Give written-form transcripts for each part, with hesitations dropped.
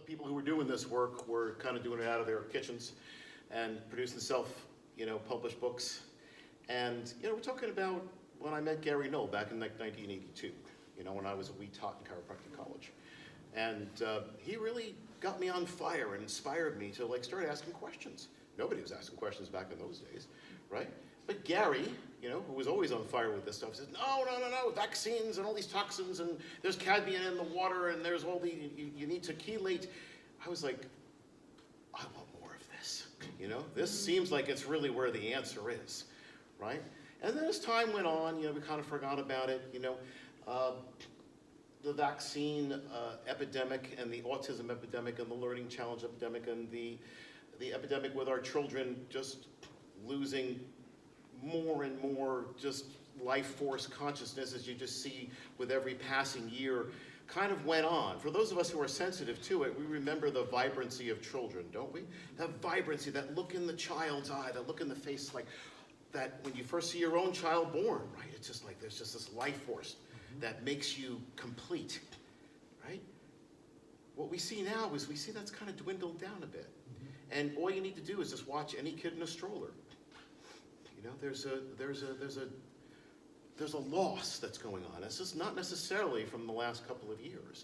people who were doing this work were kind of doing it out of their kitchens and producing self-published books. And, we're talking about when I met Gary Knoll back in like 1982, when I was a wee tot in chiropractic college. And he really got me on fire and inspired me to like start asking questions. Nobody was asking questions back in those days, right? But Gary, who was always on fire with this stuff, said, no, vaccines and all these toxins, and there's cadmium in the water, and there's all you need to chelate. I was like, I want more of this, This seems like it's really where the answer is, right? And then as time went on, we kind of forgot about it, the vaccine epidemic and the autism epidemic and the learning challenge epidemic and the epidemic with our children just losing more and more just life force consciousness, as you just see with every passing year, kind of went on. For those of us who are sensitive to it, we remember the vibrancy of children, don't we? That vibrancy, that look in the child's eye, that look in the face, like that when you first see your own child born, right? It's just like there's just this life force that makes you complete, right? What we see now is we see that's kind of dwindled down a bit. And all you need to do is just watch any kid in a stroller. There's a loss that's going on. It's just not necessarily from the last couple of years.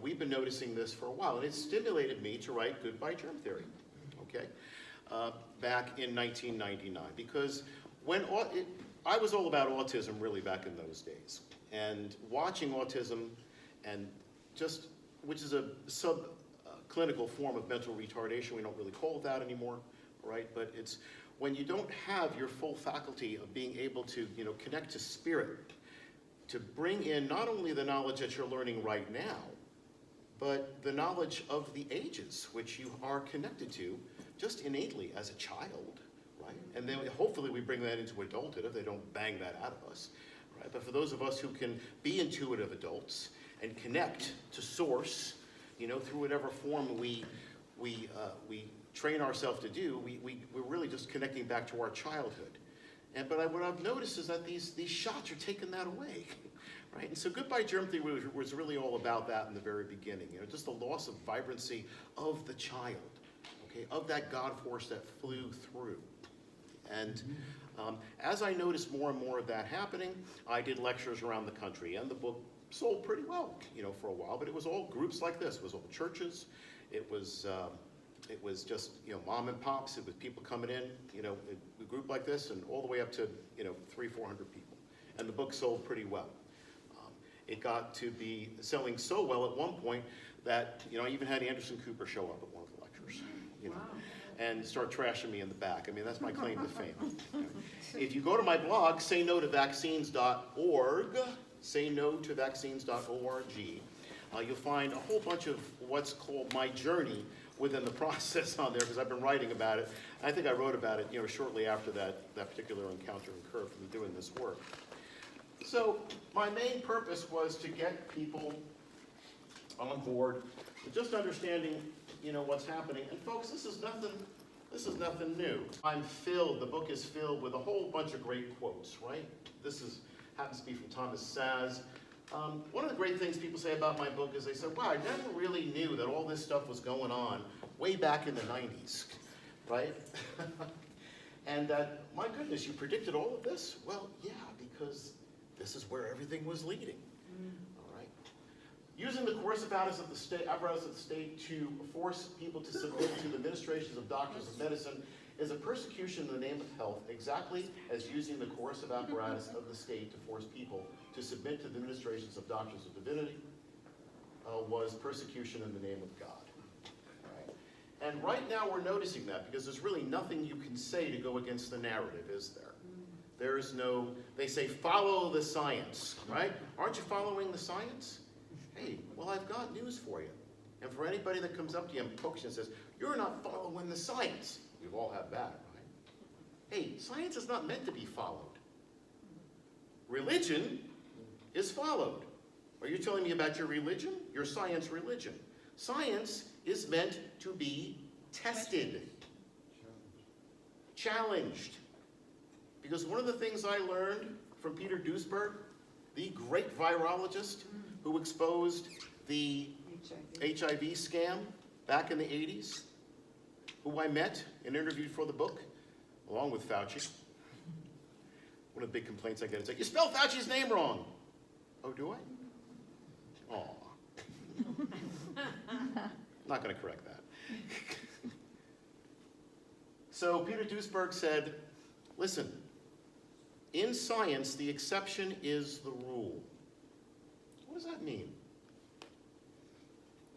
We've been noticing this for a while, and it stimulated me to write Goodbye Germ Theory, okay, back in 1999, because I was all about autism really back in those days, and watching autism, and which is a subclinical form of mental retardation. We don't really call it that anymore, right? But it's when you don't have your full faculty of being able to, connect to spirit, to bring in not only the knowledge that you're learning right now, but the knowledge of the ages which you are connected to just innately as a child, right? And then hopefully we bring that into adulthood if they don't bang that out of us, right? But for those of us who can be intuitive adults and connect to source, through whatever form we train ourselves to do, we're really just connecting back to our childhood. But what I've noticed is that these shots are taking that away, right? And so Goodbye Germ Theory was really all about that in the very beginning, just the loss of vibrancy of the child, okay, of that God force that flew through. And as I noticed more and more of that happening, I did lectures around the country, and the book sold pretty well, for a while, but it was all groups like this. It was all churches. It was just, mom and pops. It was people coming in, a group like this, and all the way up to, 300-400 people. And the book sold pretty well. It got to be selling so well at one point that, I even had Anderson Cooper show up at one of the lectures, Wow. and start trashing me in the back. I mean, that's my claim to fame. If you go to my blog, saynotovaccines.org, saynotovaccines.org, you'll find a whole bunch of what's called my journey within the process on there, because I've been writing about it. I think I wrote about it, shortly after that particular encounter occurred from doing this work. So my main purpose was to get people on board with just understanding, what's happening. And folks, this is nothing new. The book is filled with a whole bunch of great quotes, right? Happens to be from Thomas Saz. One of the great things people say about my book is they say, wow, I never really knew that all this stuff was going on way back in the 90s, right? And that, my goodness, you predicted all of this? Well, yeah, because this is where everything was leading, all right? Using the coercive apparatus of the state to force people to submit to the administrations of doctors of medicine is a persecution in the name of health, exactly as using the coercive apparatus of the state to force people to submit to the administrations of doctors of divinity was persecution in the name of God. Right? And right now we're noticing that because there's really nothing you can say to go against the narrative, is there? There's no, they say follow the science, right? Aren't you following the science? Hey, well, I've got news for you. And for anybody that comes up to you and pokes you and says, you're not following the science. We've all had that, right? Hey, science is not meant to be followed. Religion is followed. Are you telling me about your religion? Your science religion. Science is meant to be tested, challenged. Because one of the things I learned from Peter Duesberg, the great virologist who exposed the HIV scam, back in the 80s, who I met and interviewed for the book, along with Fauci. One of the big complaints I get is like, you spell Fauci's name wrong. Oh, do I? Aw. Not going to correct that. So Peter Duesberg said, listen, in science, the exception is the rule. What does that mean?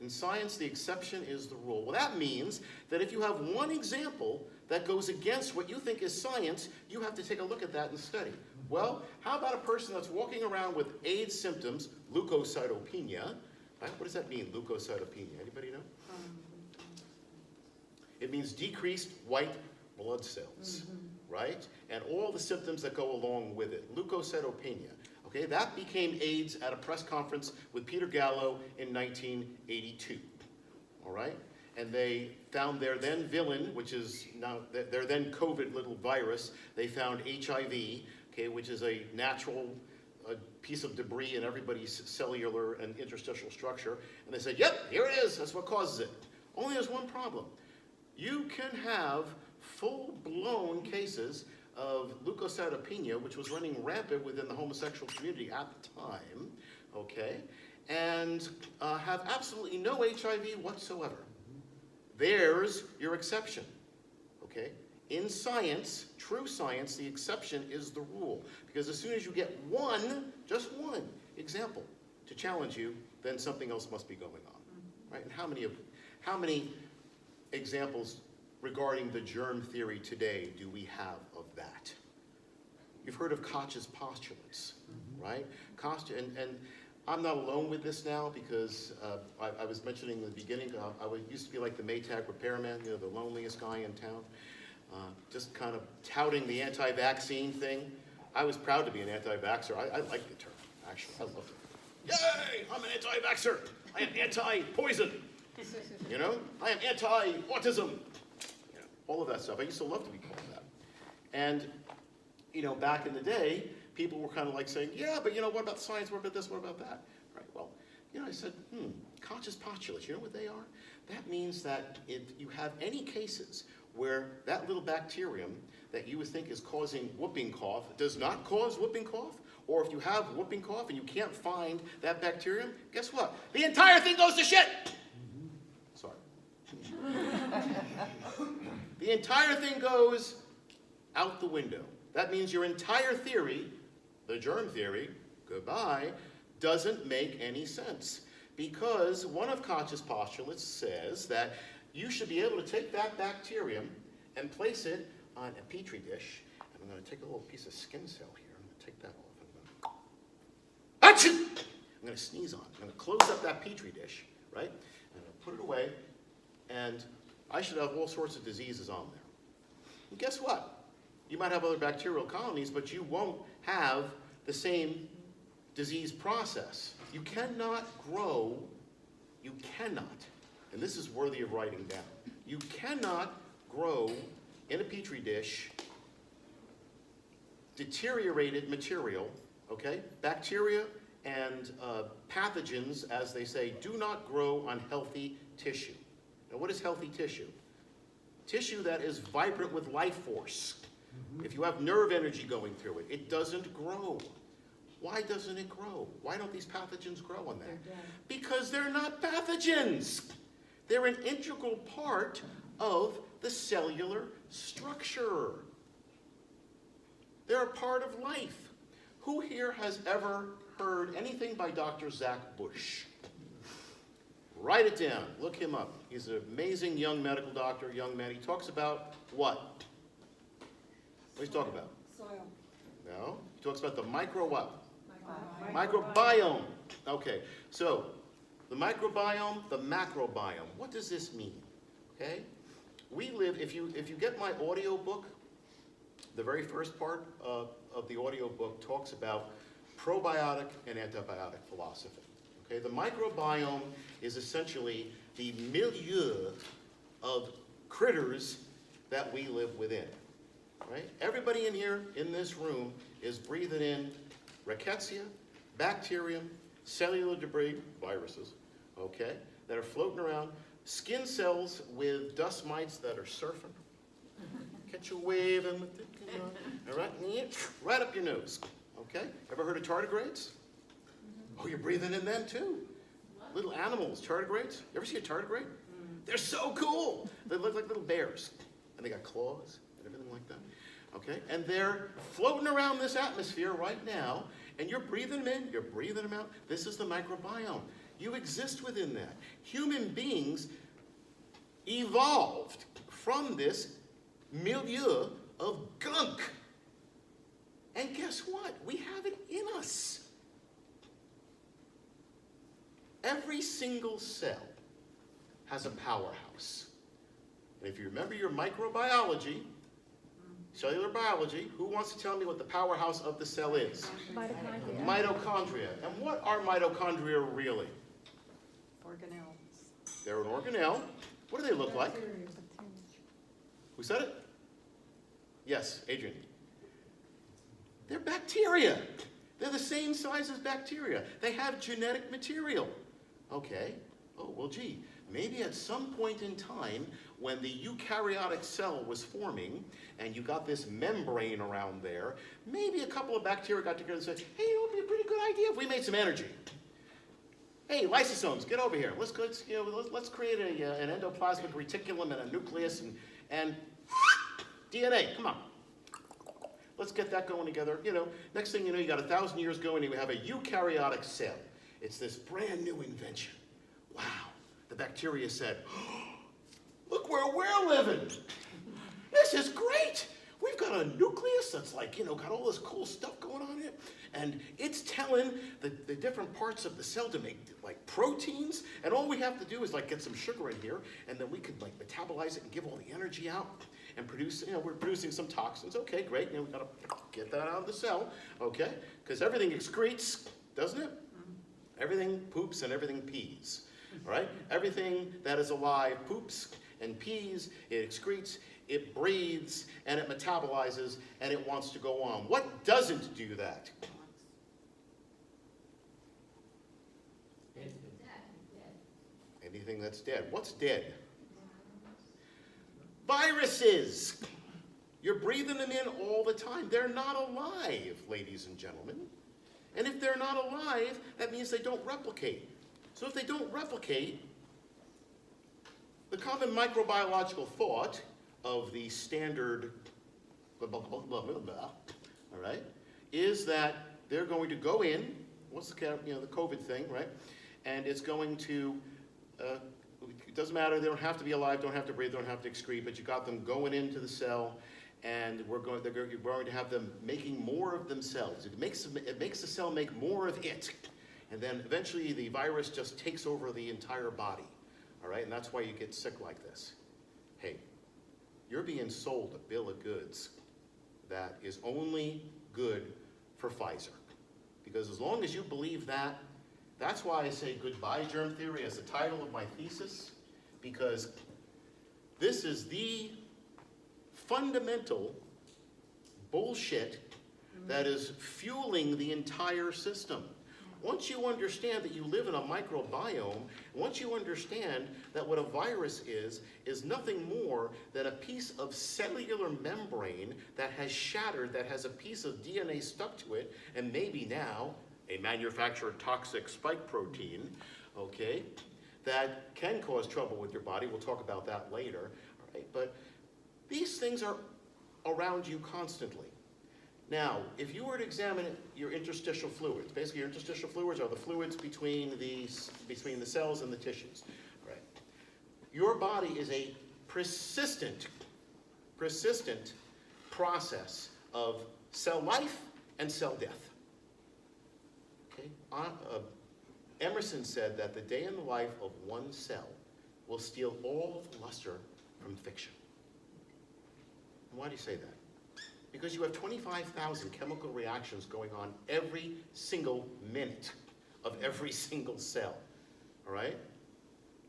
In science, the exception is the rule. Well, that means that if you have one example that goes against what you think is science, you have to take a look at that and study. Well, how about a person that's walking around with AIDS symptoms, leukocytopenia? Right? What does that mean, leukocytopenia? Anybody know? It means decreased white blood cells, right? And all the symptoms that go along with it. Leukocytopenia. Okay, that became AIDS at a press conference with Peter Gallo in 1982. All right? And they found their then villain, which is now their then COVID little virus. They found HIV, okay, which is a natural piece of debris in everybody's cellular and interstitial structure. And they said, yep, here it is. That's what causes it. Only there's one problem. You can have full-blown cases of leukocytopenia, which was running rampant within the homosexual community at the time, okay, and have absolutely no HIV whatsoever. There's your exception, okay? In science, true science, the exception is the rule, because as soon as you get one, just one example to challenge you, then something else must be going on, right? And how many examples regarding the germ theory today do we have of that? You've heard of Koch's postulates, right? Koch, and I'm not alone with this now because I was mentioning in the beginning, I used to be like the Maytag repairman, you know, the loneliest guy in town, just kind of touting the anti-vaccine thing. I was proud to be an anti-vaxxer. I like the term, actually. I love it. Yay, I'm an anti-vaxxer. I am anti-poison. You know, I am anti-autism. You know, all of that stuff. I used to love to be called that. And, you know, back in the day, people were kind of like saying, yeah, but you know, what about science? What about this? What about that? Right. Well, you know, I said, Koch's postulates, you know what they are? That means that if you have any cases where that little bacterium that you would think is causing whooping cough does not cause whooping cough, or if you have whooping cough and you can't find that bacterium, guess what? The entire thing goes to shit! Sorry. The entire thing goes out the window. That means your entire theory, the germ theory, goodbye, doesn't make any sense. Because one of Koch's postulates says that you should be able to take that bacterium and place it on a petri dish. And I'm going to take a little piece of skin cell here. I'm going to take that off. I'm going to sneeze on it. I'm going to close up that petri dish, right? And I'm going to put it away. And I should have all sorts of diseases on there. And guess what? You might have other bacterial colonies, but you won't have the same disease process. You cannot grow, and this is worthy of writing down, you cannot grow in a petri dish deteriorated material, okay? Bacteria and pathogens, as they say, do not grow on healthy tissue. Now, what is healthy tissue? Tissue that is vibrant with life force. If you have nerve energy going through it, it doesn't grow. Why doesn't it grow? Why don't these pathogens grow on that? Because they're not pathogens. They're an integral part of the cellular structure. They're a part of life. Who here has ever heard anything by Dr. Zach Bush? Write it down. Look him up. He's an amazing young medical doctor, young man. He talks about what? What does he talk about? Soil. No. He talks about the micro what? Microbiome. Okay. So, the microbiome, the macrobiome. What does this mean? Okay? We live, if you get my audio book, the very first part of the audio book talks about probiotic and antibiotic philosophy. Okay? The microbiome is essentially the milieu of critters that we live within. Right? Everybody in here, in this room, is breathing in rickettsia, bacterium, cellular debris, viruses, okay, that are floating around, skin cells with dust mites that are surfing. Catch you waving with it, you know, right up your nose. Okay? Ever heard of tardigrades? Oh, you're breathing in them too. Little animals, tardigrades. You ever see a tardigrade? They're so cool. They look like little bears. And they got claws and everything like that. Okay? And they're floating around this atmosphere right now, and you're breathing them in, you're breathing them out. This is the microbiome. You exist within that. Human beings evolved from this milieu of gunk. And guess what? We have it in us. Every single cell has a powerhouse. And if you remember your microbiology, cellular biology, who wants to tell me what the powerhouse of the cell is? Mitochondria. Mitochondria. And what are mitochondria really? Organelles. They're an organelle. What do they look like? Who said it? Yes, Adrian. They're bacteria. They're the same size as bacteria. They have genetic material. Okay. Oh, well, gee, maybe at some point in time when the eukaryotic cell was forming and you got this membrane around there, maybe a couple of bacteria got together and said, hey, it would be a pretty good idea if we made some energy. Hey, lysosomes, get over here. Let's create an endoplasmic reticulum and a nucleus and DNA, come on. Let's get that going together. You know, next thing you know, you got 1,000 years going and you have a eukaryotic cell. It's this brand new invention. Wow. The bacteria said, oh, look where we're living. This is great. We've got a nucleus that's like, you know, got all this cool stuff going on in it. And it's telling the different parts of the cell to make like proteins. And all we have to do is like get some sugar in here. And then we can like metabolize it and give all the energy out and produce, you know, we're producing some toxins. Okay, great. You know, we've got to get that out of the cell. Okay, because everything excretes, doesn't it? Everything poops and everything pees. All right? Everything that is alive poops and pees, it excretes, it breathes, and it metabolizes, and it wants to go on. What doesn't do that? Anything that's dead. What's dead? Viruses. You're breathing them in all the time. They're not alive, ladies and gentlemen. And if they're not alive, that means they don't replicate. So if they don't replicate, the common microbiological thought of the standard blah, blah, blah, blah, blah, blah, all right, is that they're going to go in, what's the, you know, the COVID thing, right? And it's going to, it doesn't matter, they don't have to be alive, don't have to breathe, don't have to excrete, but you got them going into the cell, and you're going to have them making more of themselves. It makes the cell make more of it. And then eventually the virus just takes over the entire body. All right, and that's why you get sick like this. Hey, you're being sold a bill of goods that is only good for Pfizer. Because as long as you believe that, that's why I say goodbye germ theory as the title of my thesis, because this is the fundamental bullshit that is fueling the entire system. Once you understand that you live in a microbiome, once you understand that what a virus is nothing more than a piece of cellular membrane that has shattered, that has a piece of DNA stuck to it, and maybe now a manufactured toxic spike protein, okay, that can cause trouble with your body. We'll talk about that later, all right? But these things are around you constantly. Now, if you were to examine your interstitial fluids, basically your interstitial fluids are the fluids between the cells and the tissues. Right? Your body is a persistent process of cell life and cell death. Okay? Emerson said that the day in the life of one cell will steal all of the luster from fiction. And why do you say that? Because you have 25,000 chemical reactions going on every single minute of every single cell, all right?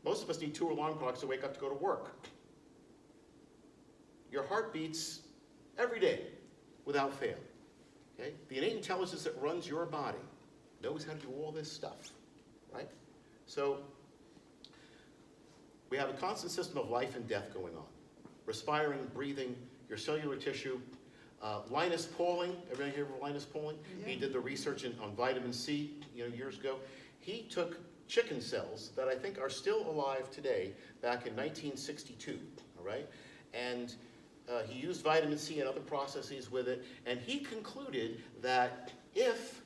Most of us need 2 alarm clocks to wake up to go to work. Your heart beats every day without fail, okay? The innate intelligence that runs your body knows how to do all this stuff, right? So We have a constant system of life and death going on. Respiring, breathing, your cellular tissue. Linus Pauling, everybody hear of Linus Pauling? Yeah. He did the research on vitamin C, years ago. He took chicken cells that I think are still alive today back in 1962, all right? And he used vitamin C and other processes with it, and he concluded that if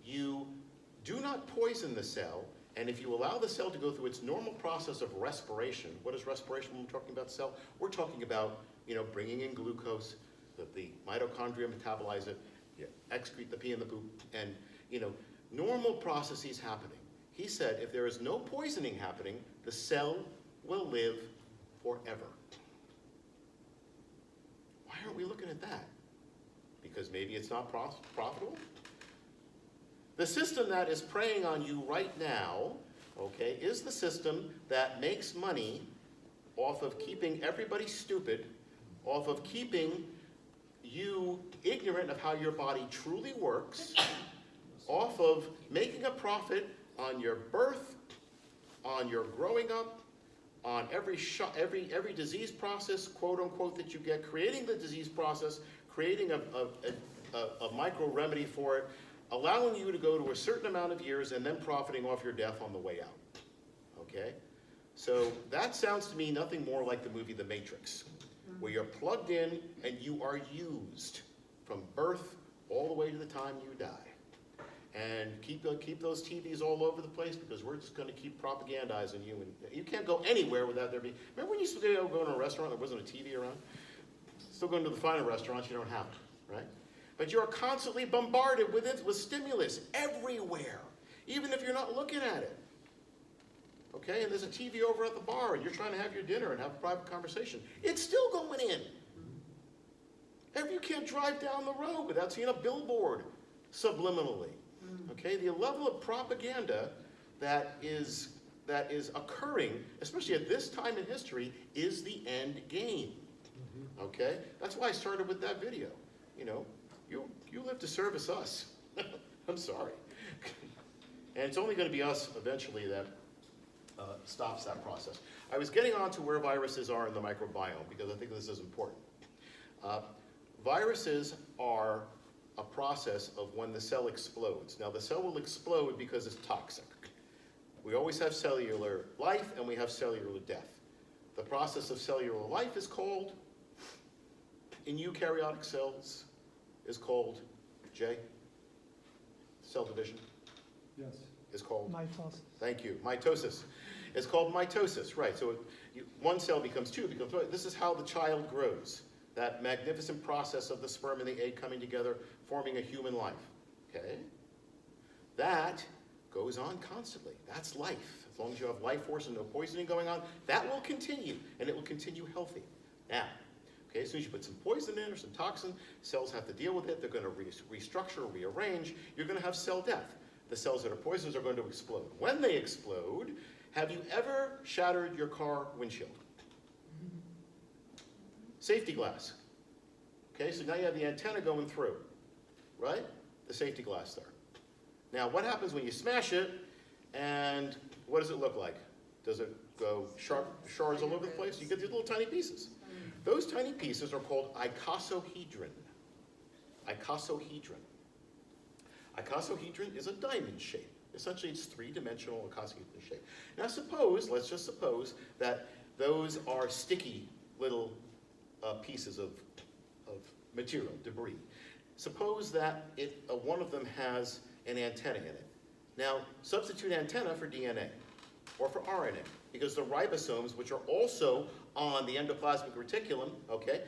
you do not poison the cell, and if you allow the cell to go through its normal process of respiration, what is respiration when we're talking about cell? We're talking about, bringing in glucose, the mitochondria metabolize it, you excrete the pee and the poop, and, normal processes happening. He said if there is no poisoning happening, the cell will live forever. Why aren't we looking at that? Because maybe it's not profitable? The system that is preying on you right now, okay, is the system that makes money off of keeping everybody stupid, off of keeping you ignorant of how your body truly works, off of making a profit on your birth, on your growing up, on every disease process, quote unquote, that you get, creating the disease process, creating a micro remedy for it, allowing you to go to a certain amount of years and then profiting off your death on the way out, okay? So that sounds to me nothing more like the movie The Matrix, where you're plugged in and you are used from birth all the way to the time you die. And keep those TVs all over the place, because we're just going to keep propagandizing you. And you can't go anywhere without there being. Remember when you used to go to a restaurant, there wasn't a TV around? Still going to the finer restaurants, you don't have it, right? But you're constantly bombarded with it, with stimulus everywhere, even if you're not looking at it. Okay, and there's a TV over at the bar, and you're trying to have your dinner and have a private conversation. It's still going in. And you can't drive down the road without seeing a billboard subliminally. Okay, the level of propaganda that is occurring, especially at this time in history, is the end game. Okay, that's why I started with that video. You live to service us. I'm sorry. And it's only going to be us eventually that stops that process. I was getting on to where viruses are in the microbiome, because I think this is important. Viruses are a process of when the cell explodes. Now, the cell will explode because it's toxic. We always have cellular life and we have cellular death. The process of cellular life is called, in eukaryotic cells, is called, Jay? Cell division? Yes. Is called? Mitosis. Thank you. Mitosis. It's called mitosis, right. So one cell becomes two, becomes three. This is how the child grows. That magnificent process of the sperm and the egg coming together, forming a human life, okay? That goes on constantly. That's life. As long as you have life force and no poisoning going on, that will continue, and it will continue healthy. Now, okay, as soon as you put some poison in or some toxin, cells have to deal with it. They're going to restructure, rearrange. You're going to have cell death. The cells that are poisonous are going to explode. When they explode, have you ever shattered your car windshield? Safety glass. Okay, so now you have the antenna going through, right? The safety glass there. Now, what happens when you smash it, and what does it look like? Does it go shards all over the place? You get these little tiny pieces. Those tiny pieces are called icosahedron. Icosahedron. Icosahedron is a diamond shape. Essentially, it's three-dimensional icosahedron shape. Now, let's just suppose that those are sticky little pieces of material, debris. Suppose that one of them has an antenna in it. Now, substitute antenna for DNA or for RNA, because the ribosomes, which are also on the endoplasmic reticulum, okay,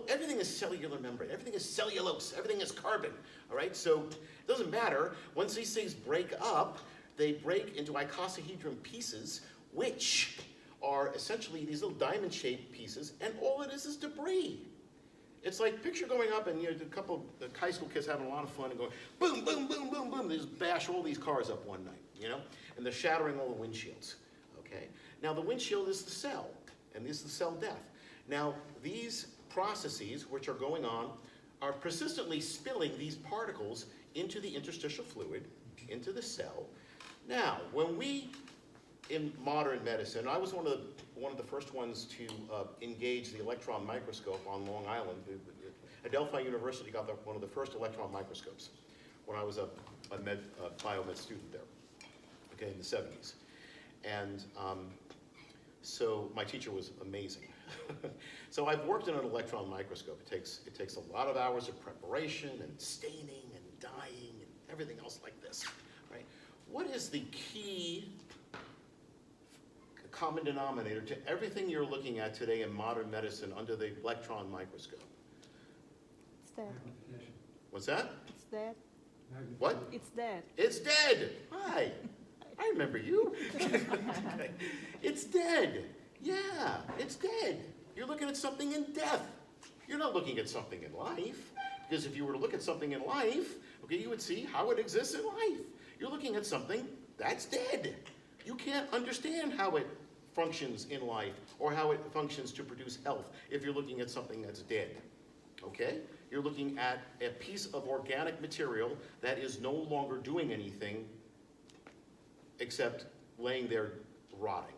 everything is cellular membrane, everything is cellulose, everything is carbon, all right? So it doesn't matter. Once these things break up, they break into icosahedron pieces, which are essentially these little diamond-shaped pieces, and all it is debris. It's like, picture going up and a couple of high school kids having a lot of fun and going, boom, boom, boom, boom, boom. They just bash all these cars up one night, and they're shattering all the windshields, okay? Now, the windshield is the cell, and this is the cell death. Now, these processes, which are going on, are persistently spilling these particles into the interstitial fluid, into the cell. Now, when we in modern medicine. I was one of the first ones to engage the electron microscope on Long Island. Adelphi University got one of the first electron microscopes when I was a biomed student there, okay, in the 70s. And so my teacher was amazing. So I've worked in an electron microscope. It takes a lot of hours of preparation and staining and dyeing and everything else like this, right? What is the key common denominator to everything you're looking at today in modern medicine under the electron microscope? It's dead. What's that? It's dead. What? It's dead. It's dead. Hi. I remember you. Okay. It's dead. Yeah, it's dead. You're looking at something in death. You're not looking at something in life. Because if you were to look at something in life, okay, you would see how it exists in life. You're looking at something that's dead. You can't understand how it functions in life or how it functions to produce health if you're looking at something that's dead. Okay? You're looking at a piece of organic material that is no longer doing anything except laying there rotting.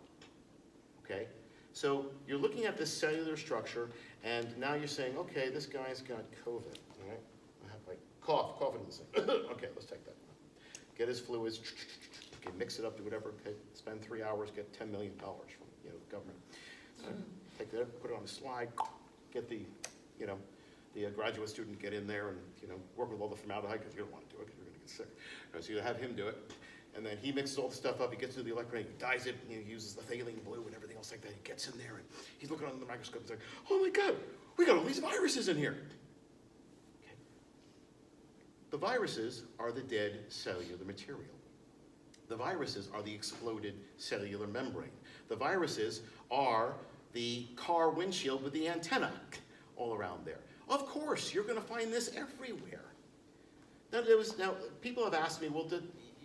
Okay? So you're looking at this cellular structure, and now you're saying, okay, this guy's got COVID. All right? I have like coughing in the sink. Okay, let's take that. Get his fluids. Okay, mix it up, do whatever. Okay, spend 3 hours, get $10 million from the government. Take that, put it on a slide, get the graduate student get in there and work with all the formaldehyde because you don't want to do it because you're going to get sick. So you have him do it, and then he mixes all the stuff up. He gets to the electron, he dyes it, and he uses the phthalate blue and everything else like that. He gets in there and he's looking under the microscope and he's like, "Oh my God, we got all these viruses in here." Okay. The viruses are the dead cellular material. The viruses are the exploded cellular membrane. The viruses are the car windshield with the antenna all around there. Of course, you're going to find this everywhere. Now, people have asked me, well,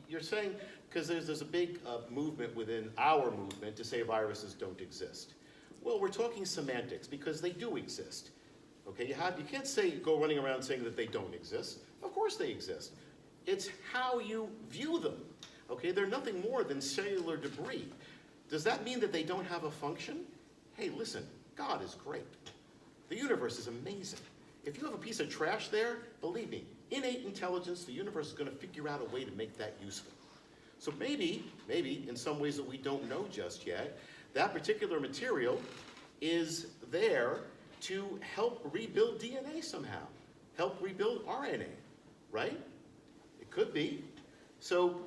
you're saying, because there's a big movement within our movement to say viruses don't exist. Well, we're talking semantics because they do exist. Okay, you can't go running around saying that they don't exist. Of course they exist. It's how you view them. Okay, they're nothing more than cellular debris. Does that mean that they don't have a function? Hey, listen, God is great. The universe is amazing. If you have a piece of trash there, believe me, innate intelligence, the universe is going to figure out a way to make that useful. So maybe in some ways that we don't know just yet, that particular material is there to help rebuild DNA somehow, help rebuild RNA, right? It could be. So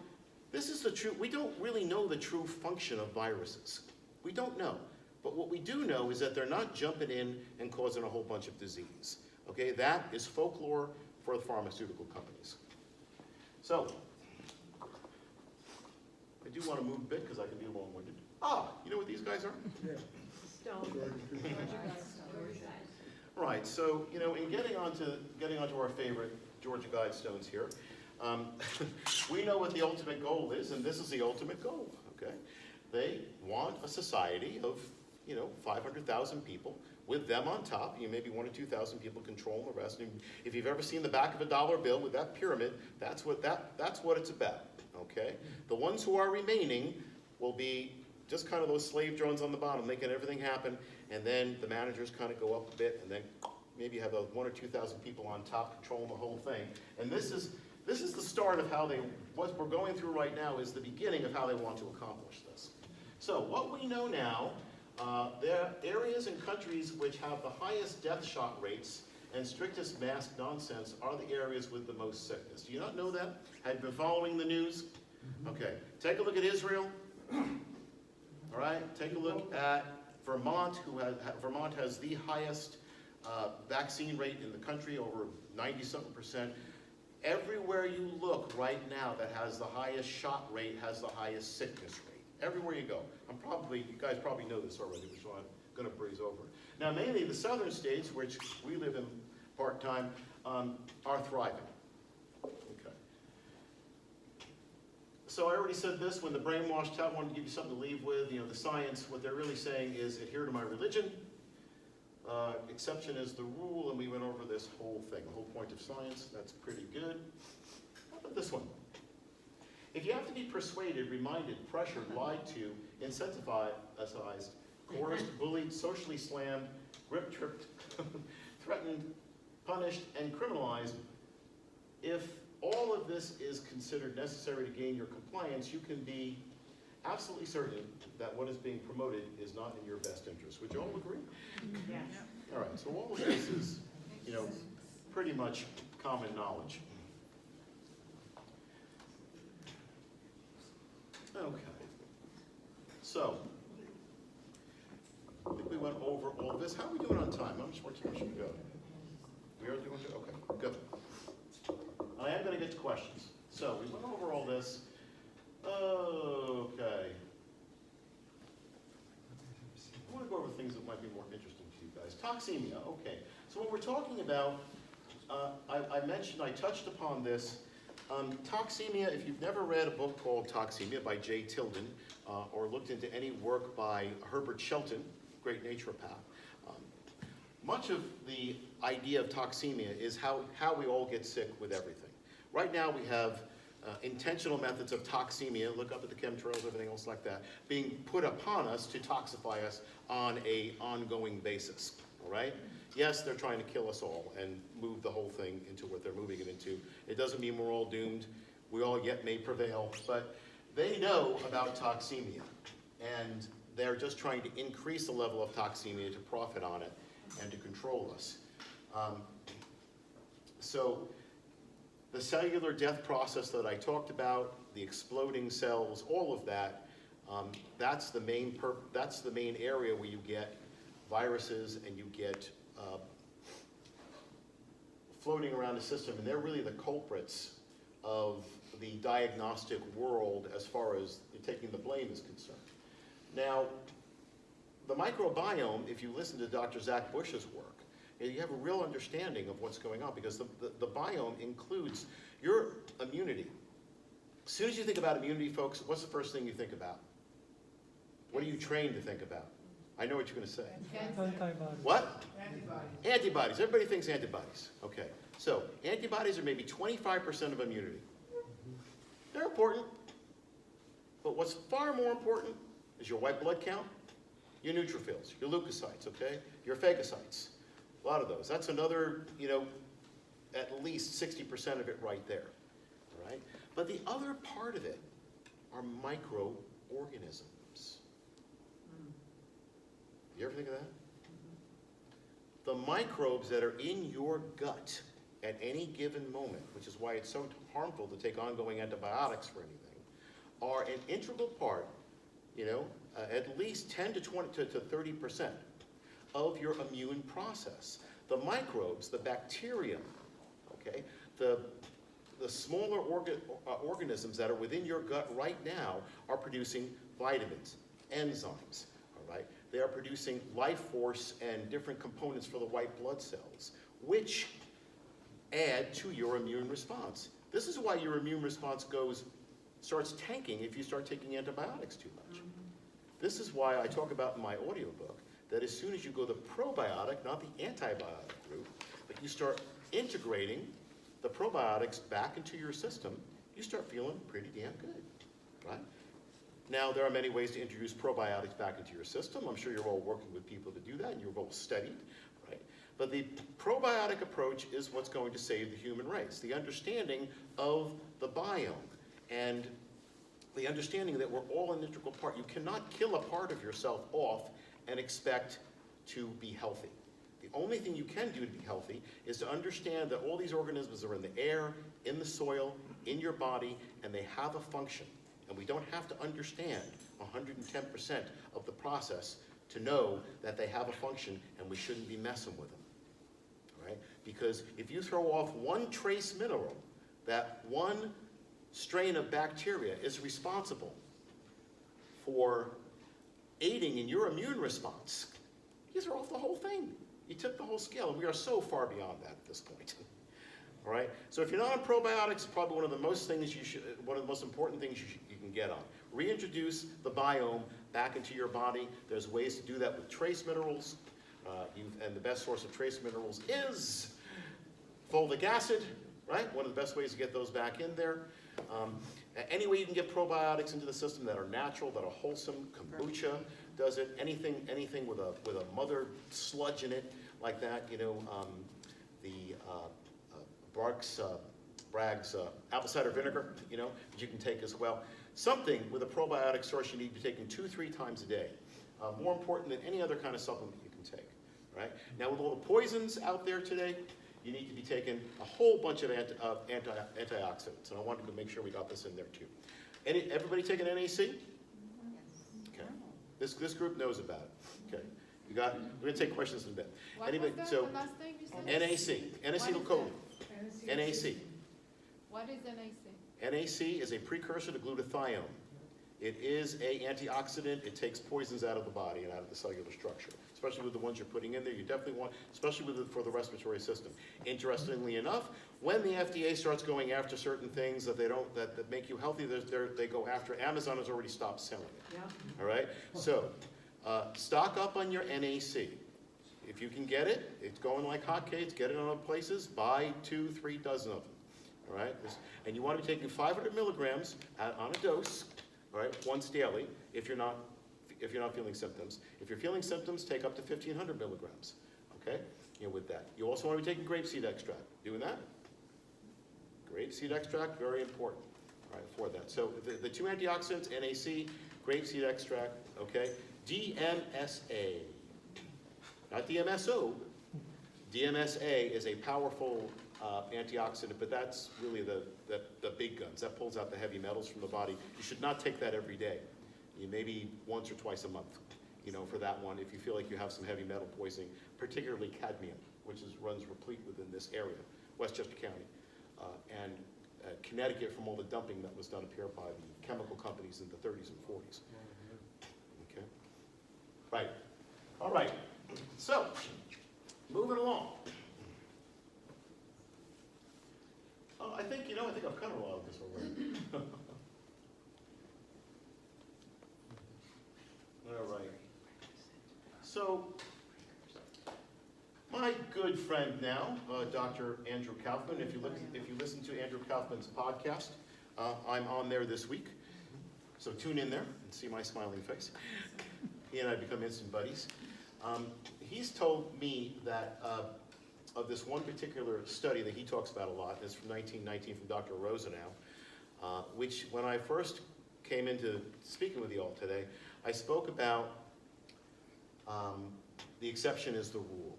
this is the truth. We don't really know the true function of viruses. We don't know. But what we do know is that they're not jumping in and causing a whole bunch of disease. Okay, that is folklore for the pharmaceutical companies. So, I do want to move a bit because I can be long-winded. You know what these guys are? Yeah. Stone. Right, so, in getting onto our favorite Georgia Guidestones here, we know what the ultimate goal is, and this is the ultimate goal, okay? They want a society of, 500,000 people with them on top. Maybe 1,000 or 2,000 people control the rest. And if you've ever seen the back of a dollar bill with that pyramid, that's what it's about, okay? The ones who are remaining will be just kind of those slave drones on the bottom making everything happen, and then the managers kind of go up a bit, and then maybe you have those 1,000 or 2,000 people on top controlling the whole thing. And this is the start of what we're going through right now is the beginning of how they want to accomplish this. So what we know now, there are areas and countries which have the highest death shot rates and strictest mask nonsense are the areas with the most sickness. Do you not know that? Have you been following the news? Okay, take a look at Israel. All right, take a look at Vermont, Vermont has the highest vaccine rate in the country, over 90-something%. Everywhere you look right now that has the highest shot rate has the highest sickness rate. Everywhere you go. You guys probably know this already, so I'm going to breeze over. Now, mainly the southern states, which we live in part-time, are thriving. Okay. So I already said this, when the brainwashed tout wanted to give you something to leave with, the science, what they're really saying is adhere to my religion. Exception is the rule, and we went over this whole thing, the whole point of science. That's pretty good. How about this one? If you have to be persuaded, reminded, pressured, lied to, incentivized, coerced, bullied, socially slammed, grip-tripped, threatened, punished, and criminalized, if all of this is considered necessary to gain your compliance, you can be absolutely certain that what is being promoted is not in your best interest. Would you all agree? Yes. All right, so all of this is, pretty much common knowledge. Okay. So, I think we went over all of this. How are we doing on time? How much more time should we go? We are doing good? Okay, good. I am going to get to questions. So, we went over all this. Okay. I want to go over things that might be more interesting to you guys. Toxemia, okay. So what we're talking about, I touched upon this. Toxemia, if you've never read a book called Toxemia by Jay Tilden, or looked into any work by Herbert Shelton, great naturopath, much of the idea of toxemia is how we all get sick with everything. Right now we have intentional methods of toxemia, look up at the chemtrails, everything else like that, being put upon us to toxify us on an ongoing basis, all right? Yes, they're trying to kill us all and move the whole thing into what they're moving it into. It doesn't mean we're all doomed. We all yet may prevail, but they know about toxemia, and they're just trying to increase the level of toxemia to profit on it and to control us. So the cellular death process that I talked about, the exploding cells, all of that, that's the main area where you get viruses and you get floating around the system, and they're really the culprits of the diagnostic world as far as taking the blame is concerned. Now, the microbiome, if you listen to Dr. Zach Bush's work, you have a real understanding of what's going on, because the biome includes your immunity. As soon as you think about immunity, folks, what's the first thing you think about? What are you trained to think about? I know what you're going to say. Antibodies. What? Antibodies. Antibodies. Everybody thinks antibodies. Okay. So antibodies are maybe 25% of immunity. They're important. But what's far more important is your white blood count, your neutrophils, your leukocytes, okay? Your phagocytes. A lot of those. That's another, at least 60% of it right there. All right? But the other part of it are microorganisms. You ever think of that? The microbes that are in your gut at any given moment, which is why it's so harmful to take ongoing antibiotics for anything, are an integral part, at least 10 to 20 to 30% of your immune process. The microbes, the bacterium, okay, the smaller organisms that are within your gut right now are producing vitamins, enzymes, all right? They are producing life force and different components for the white blood cells, which add to your immune response. This is why your immune response starts tanking if you start taking antibiotics too much. This is why I talk about in my audiobook that as soon as you go the probiotic, not the antibiotic route, but you start integrating the probiotics back into your system, you start feeling pretty damn good, right? Now, there are many ways to introduce probiotics back into your system. I'm sure you're all working with people to do that, and you're all studied, right? But the probiotic approach is what's going to save the human race. The understanding of the biome and the understanding that we're all an integral part. You cannot kill a part of yourself off and expect to be healthy. The only thing you can do to be healthy is to understand that all these organisms are in the air, in the soil, in your body, and they have a function. And we don't have to understand 110% of the process to know that they have a function and we shouldn't be messing with them, all right? Because if you throw off one trace mineral, that one strain of bacteria is responsible for aiding in your immune response. You throw off the whole thing. You tip the whole scale, and we are so far beyond that at this point. All right. So if you're not on probiotics, it's probably one of the most important things you can get on. Reintroduce the biome back into your body. There's ways to do that with trace minerals, and the best source of trace minerals is folic acid. Right. One of the best ways to get those back in there. Any way you can get probiotics into the system that are natural, that are wholesome, kombucha does it, anything with a mother sludge in it, like that, you know, the Bragg's apple cider vinegar, you know, that you can take as well. Something with a probiotic source you need to be taking 2-3 times a day. More important than any other kind of supplement you can take, right? Now with all the poisons out there today, you need to be taking a whole bunch of antioxidants, and I wanted to make sure we got this in there too. Everybody taking NAC? Okay. This group knows about it. Okay. We're going to take questions in a bit. What was the last thing you said? NAC, N-acetylcholine. NAC. What is NAC? NAC is a precursor to glutathione. It is an antioxidant. It takes poisons out of the body and out of the cellular structure, especially with the ones you're putting in there. You definitely want, especially for the respiratory system. Interestingly enough, when the FDA starts going after certain things that that make you healthy, they go after. Amazon has already stopped selling it. Yeah. All right. So stock up on your NAC. If you can get it, it's going like hotcakes. Get it on other places. Buy 2-3 dozen of them. All right. And you want to be taking 500 milligrams on a dose. All right, once daily, if you're not feeling symptoms. If you're feeling symptoms, take up to 1,500 milligrams, okay, you know, with that. You also want to be taking grapeseed extract. Doing that? Grapeseed extract, very important, all right, for that. So the 2 antioxidants, NAC, grapeseed extract, okay. DMSA, not DMSO. DMSA is a powerful antioxidant, but that's really the big guns. That pulls out the heavy metals from the body. You should not take that every day. You maybe once or twice a month, you know, for that one, if you feel like you have some heavy metal poisoning, particularly cadmium, which runs replete within this area, Westchester County, and Connecticut from all the dumping that was done up here by the chemical companies in the 30s and 40s. Okay. Right. All right. So, moving along. I think I've covered a lot of this already. All right. So, my good friend now, Dr. Andrew Kaufman. If you listen to Andrew Kaufman's podcast, I'm on there this week. So tune in there and see my smiling face. He and I become instant buddies. He's told me that of this one particular study that he talks about a lot, it's from 1919 from Dr. Rosenau, which when I first came into speaking with you all today, I spoke about the exception is the rule.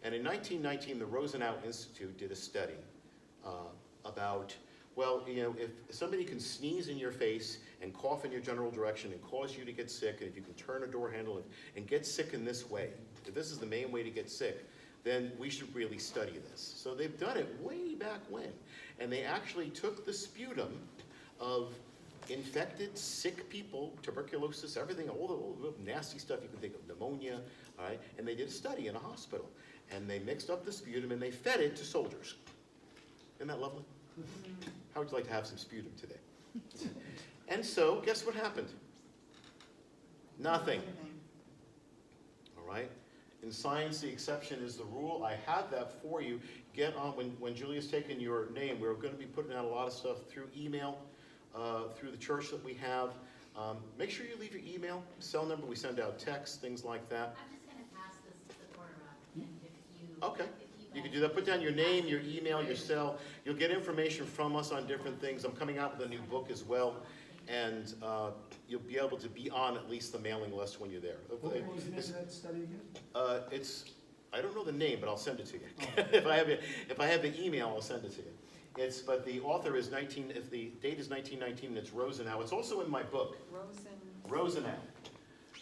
And in 1919, the Rosenau Institute did a study about, well, you know, if somebody can sneeze in your face and cough in your general direction and cause you to get sick, and if you can turn a door handle and get sick in this way, if this is the main way to get sick, then we should really study this. So they've done it way back when. And they actually took the sputum of infected, sick people, tuberculosis, everything, all the nasty stuff you can think of, pneumonia, all right? And they did a study in a hospital. And they mixed up the sputum and they fed it to soldiers. Isn't that lovely? How would you like to have some sputum today? And so, guess what happened? Nothing. All right? In science, the exception is the rule. I have that for you. Get on, when Julia's taken your name, we're going to be putting out a lot of stuff through email, through the church that we have. Make sure you leave your email, cell number. We send out texts, things like that. I'm just going to pass the corner around, and if you... Okay. You can do that. Put down your name, your email, your cell. You'll get information from us on different things. I'm coming out with a new book as well. And you'll be able to be on at least the mailing list when you're there. What was the name of that study again? I don't know the name, but I'll send it to you. Oh. if I have the email, I'll send it to you. But the author is if the date is 1919, and it's Rosenau. It's also in my book. Rosenau.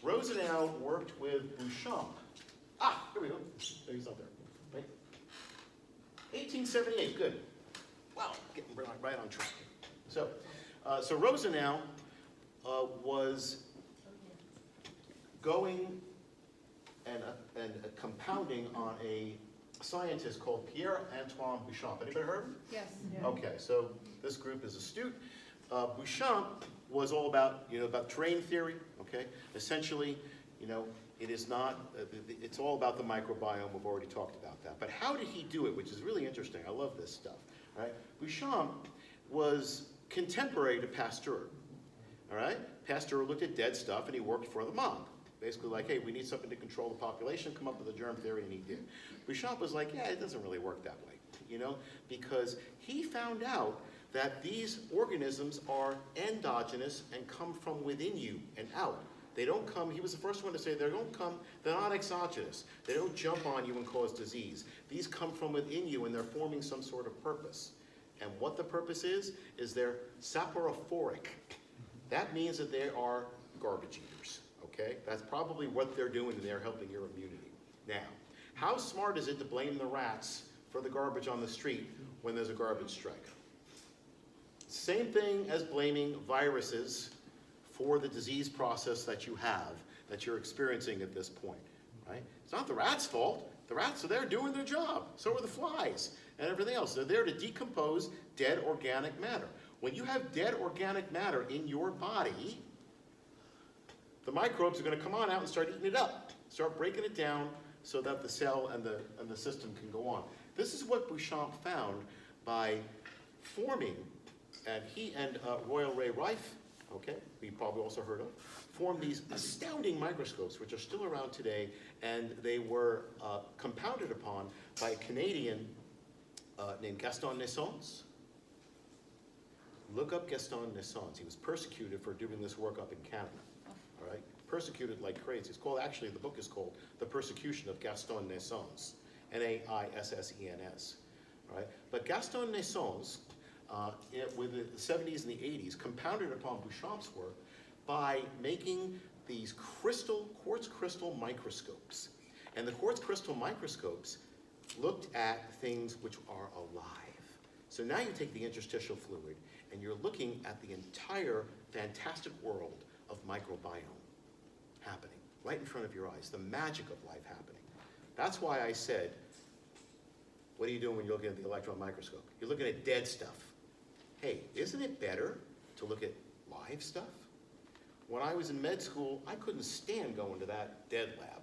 Rosenau worked with Bouchon. Here we go. He's up there. Right? 1878, good. Wow, getting right on track. So Rosenau was going and compounding on a scientist called Pierre-Antoine Bouchon. Anybody heard of him? Yes. Yeah. Okay, so this group is astute. Bouchon was all about terrain theory. Okay, essentially, it is not. It's all about the microbiome. We've already talked about that. But how did he do it? Which is really interesting. I love this stuff. Right? Bouchon was contemporary to Pasteur. All right? Pasteur looked at dead stuff and he worked for the mob. Basically like, hey, we need something to control the population, come up with a germ theory, and he did. Bouchamp was like, yeah, it doesn't really work that way, you know, because he found out that these organisms are endogenous and come from within you and out. They don't come, he was the first one to say they're not exogenous. They don't jump on you and cause disease. These come from within you and they're forming some sort of purpose. And what the purpose is they're saporophoric. That means that they are garbage eaters, okay? That's probably what they're doing, and they're helping your immunity. Now, how smart is it to blame the rats for the garbage on the street when there's a garbage strike? Same thing as blaming viruses for the disease process that you have, that you're experiencing at this point, right? It's not the rats' fault. The rats are there doing their job. So are the flies and everything else. They're there to decompose dead organic matter. When you have dead organic matter in your body, the microbes are going to come on out and start eating it up, start breaking it down so that the cell and the system can go on. This is what Bouchamp found by forming, and he and Royal Ray Rife, okay, we probably also heard of, formed these astounding microscopes, which are still around today, and they were compounded upon by a Canadian named Gaston Naissance. Look up Gaston Naissance. He was persecuted for doing this work up in Canada, all right? Persecuted like crazy. It's called, actually, the book is called The Persecution of Gaston Naissance, Naissens, all right? But Gaston Naissance, with the 70s and the 80s, compounded upon Bouchamp's work by making these quartz crystal microscopes. And the quartz crystal microscopes looked at things which are alive. So now you take the interstitial fluid and you're looking at the entire fantastic world of microbiome happening right in front of your eyes, the magic of life happening. That's why I said, what are you doing when you're looking at the electron microscope? You're looking at dead stuff. Hey, isn't it better to look at live stuff? When I was in med school, I couldn't stand going to that dead lab.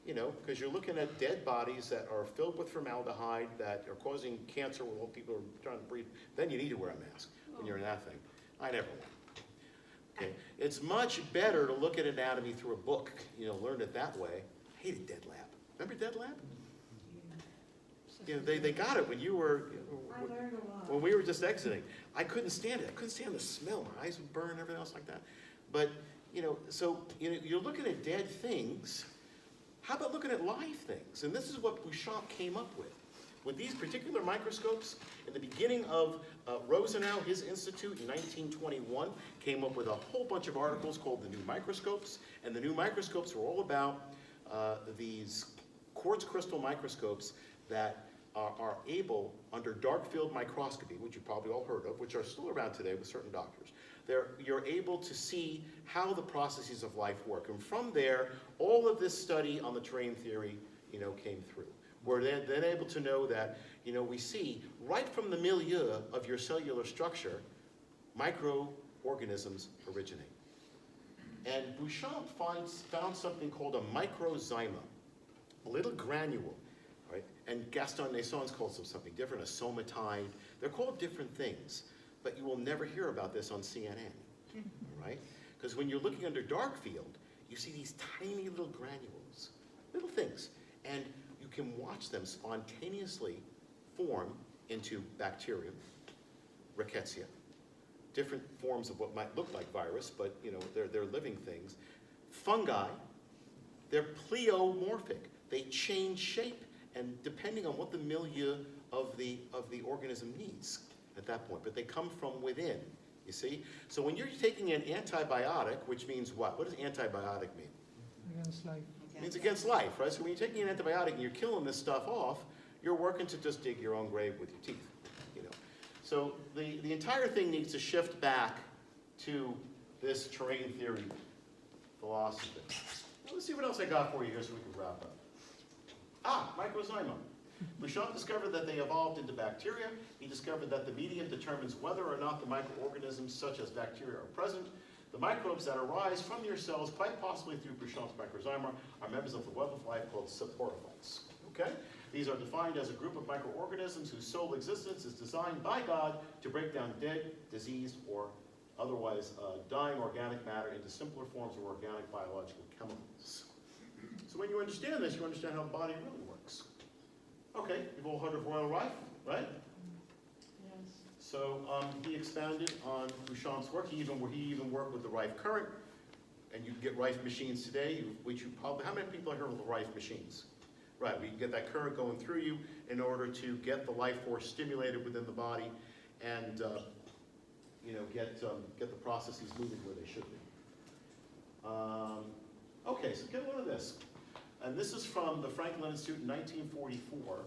You know, because you're looking at dead bodies that are filled with formaldehyde that are causing cancer while people are trying to breathe. Then you need to wear a mask when you're in that thing. I never went. Okay, it's much better to look at anatomy through a book. You know, learn it that way. I hated Dead Lab. Remember Dead Lab? You know, they got it when you were, I learned a lot. when we were just exiting. I couldn't stand it. I couldn't stand the smell. My eyes would burn, everything else like that. But, you know, so you know, you're looking at dead things. How about looking at live things? And this is what Bouchamp came up with. With these particular microscopes, in the beginning of Rosenau, his institute in 1921, came up with a whole bunch of articles called the New Microscopes. And the New Microscopes were all about these quartz crystal microscopes that are able, under dark field microscopy, which you've probably all heard of, which are still around today with certain doctors, you're able to see how the processes of life work. And from there, all of this study on the terrain theory, you know, came through. We're then able to know that, you know, we see right from the milieu of your cellular structure, microorganisms originate. And Bouchamp found something called a microzyma, a little granule. Right? And Gaston Naissance calls them something different, a somatide. They're called different things, but you will never hear about this on CNN, right? Because when you're looking under dark field, you see these tiny little granules, little things, and you can watch them spontaneously form into bacteria, rickettsia, different forms of what might look like virus, but you know, they're living things. Fungi, they're pleomorphic. They change shape. And depending on what the milieu of the organism needs at that point, but they come from within, you see? So when you're taking an antibiotic, which means what? What does antibiotic mean? Against life. It means against life, right? So when you're taking an antibiotic and you're killing this stuff off, you're working to just dig your own grave with your teeth, you know? So the entire thing needs to shift back to this terrain theory philosophy. Now, let's see what else I got for you here so we can wrap up. Microzyma. Bouchamp discovered that they evolved into bacteria. He discovered that the medium determines whether or not the microorganisms such as bacteria are present. The microbes that arise from your cells, quite possibly through Bouchamp's microzyma, are members of the web of life called saporophytes. Okay? These are defined as a group of microorganisms whose sole existence is designed by God to break down dead, diseased, or otherwise dying organic matter into simpler forms of organic biological chemicals. So when you understand this, you understand how the body really works. Okay, you've all heard of Royal Rife, right? Yes. So he expanded on Bouchon's work. He even worked with the Rife current, and you can get Rife machines today, which you probably, how many people have heard of the Rife machines? Right, we can get that current going through you in order to get the life force stimulated within the body and get the processes moving where they should be. Okay, so get a load of this. And this is from the Franklin Institute in 1944.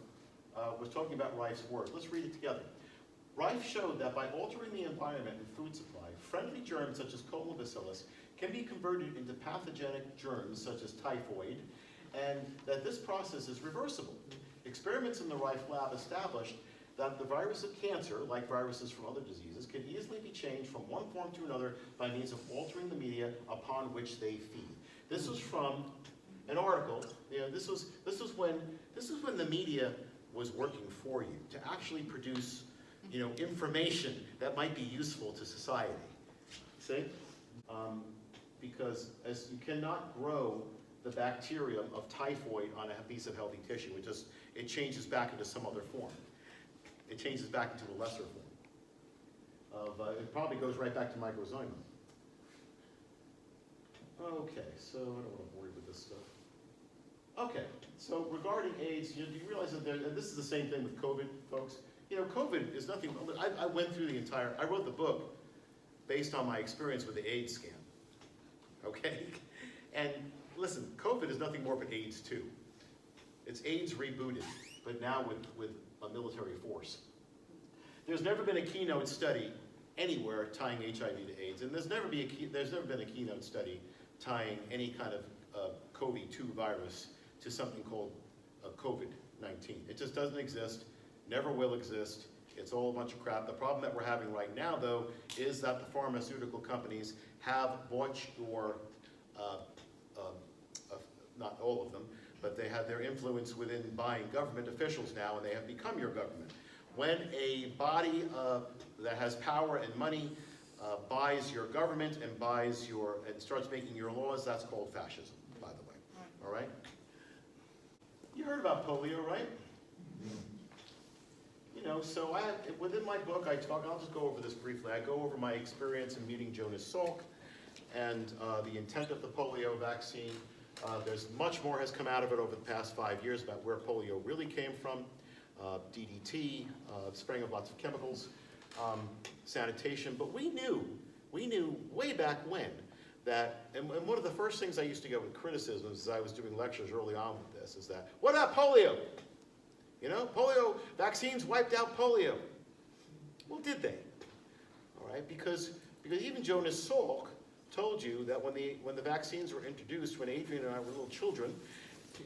Was talking about Rife's work. Let's read it together. Rife showed that by altering the environment and food supply, friendly germs such as colobacillus can be converted into pathogenic germs such as typhoid, and that this process is reversible. Experiments in the Rife lab established that the virus of cancer, like viruses from other diseases, can easily be changed from one form to another by means of altering the media upon which they feed. This was from an article. This was when the media was working for you to actually produce, information that might be useful to society. See, because as you cannot grow the bacterium of typhoid on a piece of healthy tissue, it changes back into some other form. It changes back into a lesser form. It probably goes right back to microzyma. Okay, so I don't want to bore you with this stuff. Okay, so regarding AIDS, do you realize that and this is the same thing with COVID, folks? COVID is nothing. I went through I wrote the book based on my experience with the AIDS scam. Okay, and listen, COVID is nothing more but AIDS 2. It's AIDS rebooted, but now with a military force. There's never been a keynote study anywhere tying HIV to AIDS, and there's never been a keynote study tying any kind of COVID-2 virus to something called COVID-19. It just doesn't exist, never will exist. It's all a bunch of crap. The problem that we're having right now, though, is that the pharmaceutical companies have bought your, not all of them, but they have their influence within buying government officials now, and they have become your government. When a body that has power and money buys your government and starts making your laws, that's called fascism, by the way. Right. All right? You heard about polio, right? So within my book, I'll just go over this briefly. I go over my experience in meeting Jonas Salk and the intent of the polio vaccine. There's much more has come out of it over the past 5 years about where polio really came from. DDT, spraying of lots of chemicals, sanitation, but we knew way back when that, and one of the first things I used to get with criticisms as I was doing lectures early on with this is that, what about polio? Polio, vaccines wiped out polio. Well, did they? All right, because even Jonas Salk told you that when the vaccines were introduced, when Adrian and I were little children,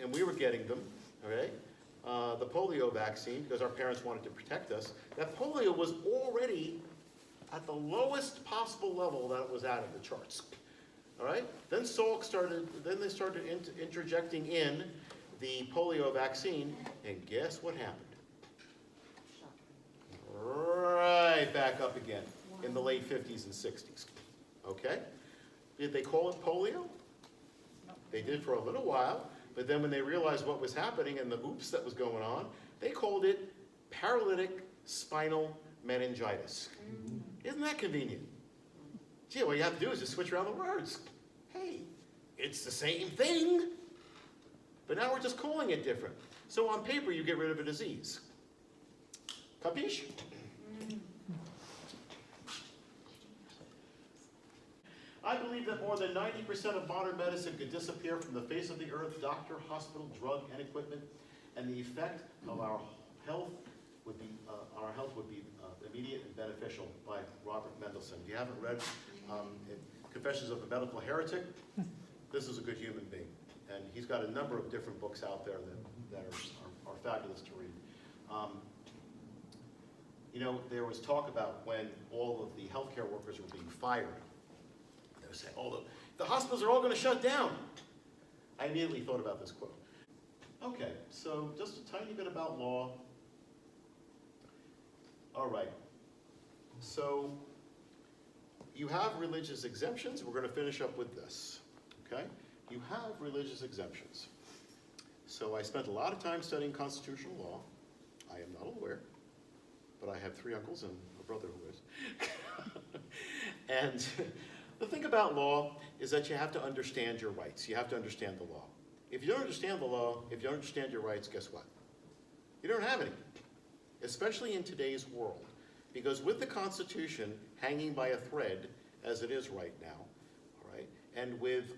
and we were getting them, all right, the polio vaccine, because our parents wanted to protect us, that polio was already at the lowest possible level that it was at in the charts. All right? Then they started interjecting in the polio vaccine, and guess what happened? Right back up again in the late 50s and 60s. Okay? Did they call it polio? They did for a little while. But then when they realized what was happening and the oops that was going on, they called it paralytic spinal meningitis. Isn't that convenient? Gee, all you have to do is just switch around the words. Hey, it's the same thing, but now we're just calling it different. So on paper, you get rid of a disease. Capiche? I believe that more than 90% of modern medicine could disappear from the face of the earth, doctor, hospital, drug, and equipment, and the effect of our health would be immediate and beneficial, by Robert Mendelsohn. If you haven't read Confessions of a Medical Heretic, this is a good human being. And he's got a number of different books out there that are fabulous to read. There was talk about when all of the healthcare workers were being fired. They were saying, the hospitals are all going to shut down. I immediately thought about this quote. Okay, so just a tiny bit about law. All right. So you have religious exemptions. We're going to finish up with this. Okay? You have religious exemptions. So I spent a lot of time studying constitutional law. I am not a lawyer, but I have 3 uncles and a brother who is. And the thing about law is that you have to understand your rights. You have to understand the law. If you don't understand the law, if you don't understand your rights, guess what? You don't have any, especially in today's world. Because with the Constitution hanging by a thread, as it is right now, all right, and with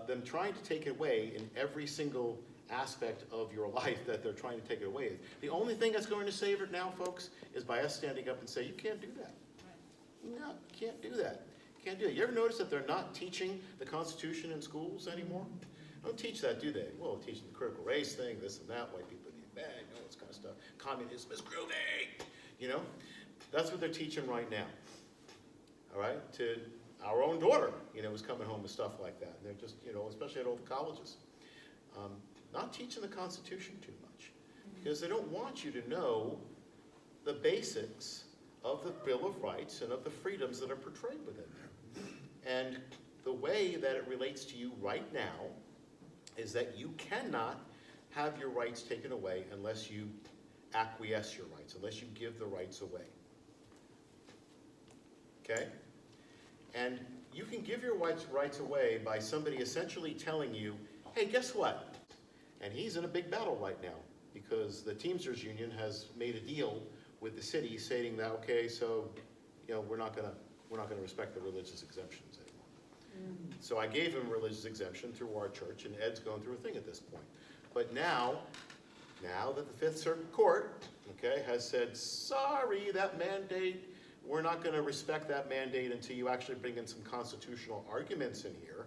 them trying to take it away in every single aspect of your life that they're trying to take it away, the only thing that's going to save it now, folks, is by us standing up and say, you can't do that. No, you can't do that. You can't do it. You ever notice that they're not teaching the Constitution in schools anymore? Don't teach that, do they? Well, teaching the critical race thing, this and that, white people need bad, all this kind of stuff. Communism is groovy, you know? That's what they're teaching right now, all right? To our own daughter, you know, is coming home with stuff like that. And they're just, you know, especially at all the colleges. Not teaching the Constitution too much, because they don't want you to know the basics of the Bill of Rights and of the freedoms that are portrayed within there. And the way that it relates to you right now is that you cannot have your rights taken away unless you acquiesce your rights, unless you give the rights away. Okay? And you can give your rights away by somebody essentially telling you, hey, guess what? And he's in a big battle right now because the Teamsters Union has made a deal with the city saying that, okay, so, you know, we're not gonna respect the religious exemptions anymore. So I gave him a religious exemption through our church, and Ed's going through a thing at this point. But now that the Fifth Circuit Court, okay, has said, sorry, that mandate, we're not going to respect that mandate until you actually bring in some constitutional arguments in here,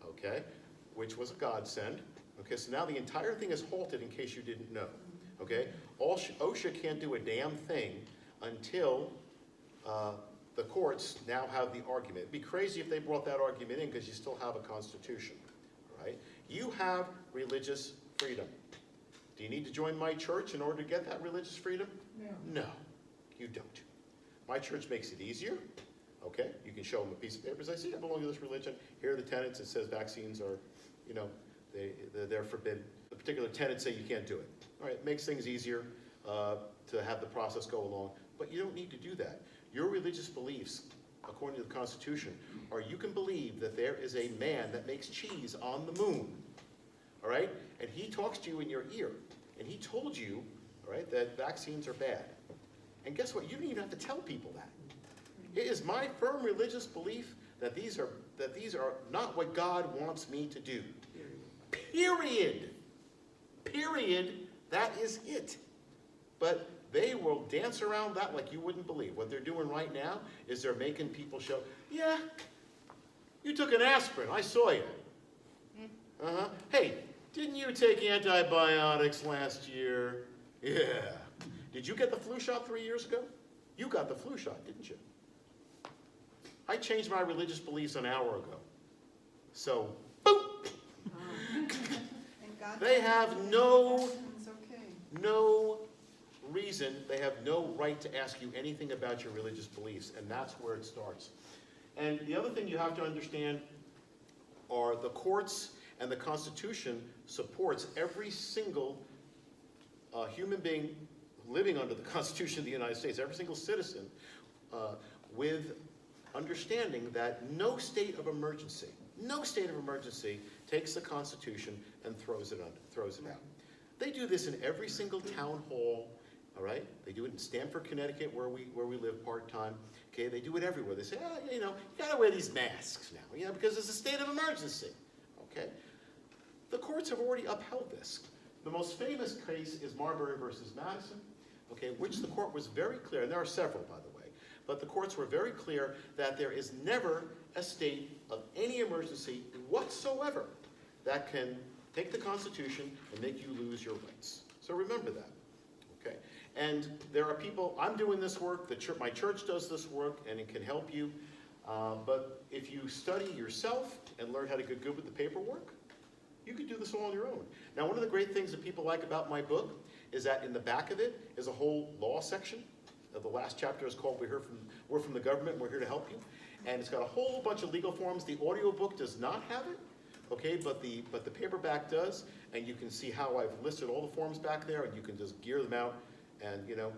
okay, which was a godsend. Okay, so now the entire thing is halted in case you didn't know, okay? OSHA can't do a damn thing until the courts now have the argument. It'd be crazy if they brought that argument in because you still have a constitution, all right? You have religious freedom. Do you need to join my church in order to get that religious freedom? No, you don't. My church makes it easier, okay? You can show them a piece of paper, say, see, I belong to this religion. Here are the tenets. It says vaccines are, you know, they're forbidden. The particular tenets say you can't do it. All right, it makes things easier to have the process go along, but you don't need to do that. Your religious beliefs, according to the Constitution, are you can believe that there is a man that makes cheese on the moon, all right? And he talks to you in your ear, and he told you, all right, that vaccines are bad. And guess what? You don't even have to tell people that. It is my firm religious belief that these are not what God wants me to do. Period. Period. That is it. But they will dance around that like you wouldn't believe. What they're doing right now is they're making people show, yeah, you took an aspirin, I saw you. Hey, didn't you take antibiotics last year? Yeah. Did you get the flu shot 3 years ago? You got the flu shot, didn't you? I changed my religious beliefs an hour ago. So, boom! They have no reason, they have no right to ask you anything about your religious beliefs, and that's where it starts. And the other thing you have to understand are the courts and the Constitution supports every single human being living under the Constitution of the United States, every single citizen, with understanding that no state of emergency takes the Constitution and throws it out. They do this in every single town hall, all right? They do it in Stamford, Connecticut, where we live part-time. Okay, they do it everywhere. They say, you know, you gotta wear these masks now, you know, because it's a state of emergency, okay? The courts have already upheld this. The most famous case is Marbury versus Madison, okay, which the court was very clear, and there are several, by the way, but the courts were very clear that there is never a state of any emergency whatsoever that can take the Constitution and make you lose your rights. So remember that, okay? And there are people, I'm doing this work, my church does this work, and it can help you. But if you study yourself and learn how to get good with the paperwork, You could do this all on your own. Now, one of the great things that people like about my book is that in the back of it is a whole law section. The last chapter is called We're from the Government, and We're Here to Help You. And it's got a whole bunch of legal forms. The audio book does not have it, okay, but the paperback does. And you can see how I've listed all the forms back there, and you can just gear them out. And, you know,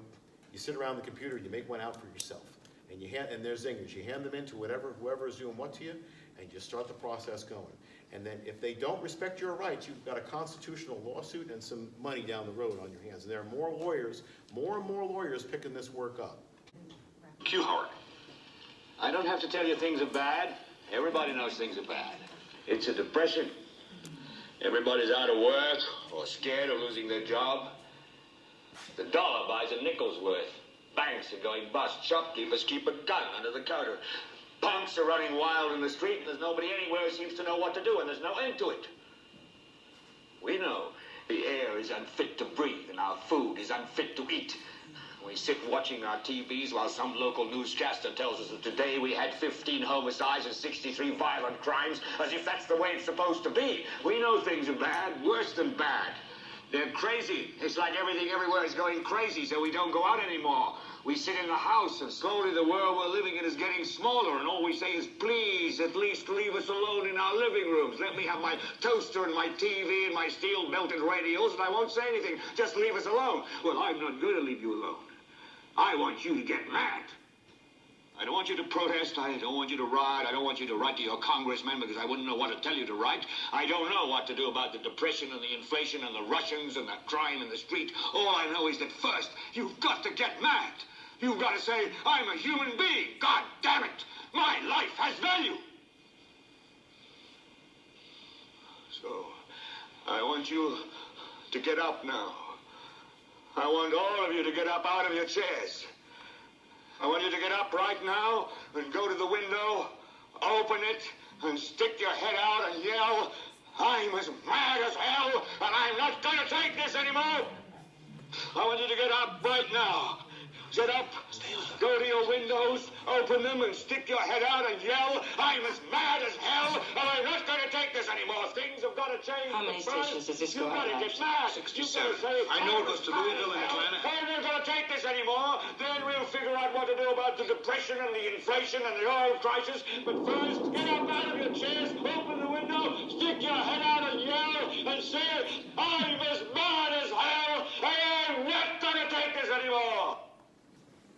you sit around the computer, you make one out for yourself. And there's zingers. You hand them in to whoever is doing what to you, and you start the process going. And then if they don't respect your rights, you've got a constitutional lawsuit and some money down the road on your hands. And there are more and more lawyers picking this work up. Q, Howard. I don't have to tell you things are bad. Everybody knows things are bad. It's a depression. Everybody's out of work or scared of losing their job. The dollar buys a nickel's worth. Banks are going bust. Shopkeepers keep a gun under the counter. Punks are running wild in the street, and there's nobody anywhere who seems to know what to do, and there's no end to it. We know the air is unfit to breathe, and our food is unfit to eat. We sit watching our TVs while some local newscaster tells us that today we had 15 homicides and 63 violent crimes, as if that's the way it's supposed to be. We know things are bad, worse than bad. They're crazy. It's like everything everywhere is going crazy, so we don't go out anymore. We sit in the house, and slowly the world we're living in is getting smaller, and all we say is, please, at least leave us alone in our living rooms. Let me have my toaster and my TV and my steel-belted radios, and I won't say anything. Just leave us alone. Well, I'm not going to leave you alone. I want you to get mad. I don't want you to protest. I don't want you to riot. I don't want you to write to your congressman because I wouldn't know what to tell you to write. I don't know what to do about the depression and the inflation and the Russians and the crime in the street. All I know is that first, you've got to get mad. You've got to say, I'm a human being. God damn it. My life has value. So, I want you to get up now. I want all of you to get up out of your chairs. I want you to get up right now and go to the window, open it, and stick your head out and yell, I'm as mad as hell, and I'm not going to take this anymore. I want you to get up right now. Get up, go to your windows, open them, and stick your head out and yell, I'm as mad as hell, and I'm not going to take this anymore. Things have got to change. How many stations does this go out? You've got to get mad. 67. I know it goes to Louisville and Atlanta. I'm not going to take this anymore. Then we'll figure out what to do about the depression and the inflation and the oil crisis. But first, get up out of your chairs, open the window, stick your head out and yell, and say, I'm as mad as hell, and I'm not going to take this anymore.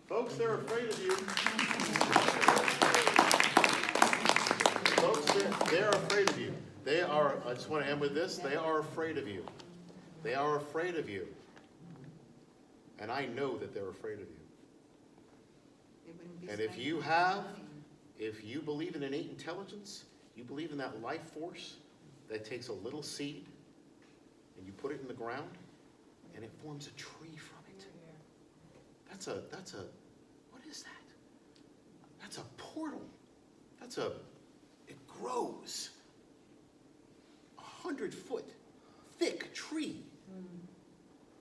Folks, they're afraid of you. Folks, they're afraid of you. They are, I just want to end with this, they are afraid of you. They are afraid of you. And I know that they're afraid of you. And if you believe in innate intelligence, you believe in that life force that takes a little seed and you put it in the ground and it forms a tree from it. What is that? That's a portal. It grows. 100-foot thick tree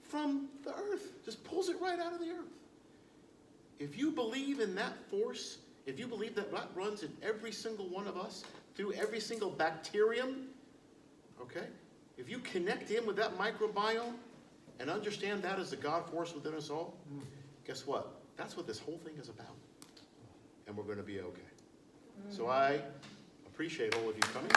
from the earth. Just pulls it right out of the earth. If you believe in that force, if you believe that runs in every single one of us, through every single bacterium, okay? If you connect in with that microbiome and understand that as the God force within us all, guess what? That's what this whole thing is about. And we're going to be okay. So I appreciate all of you coming.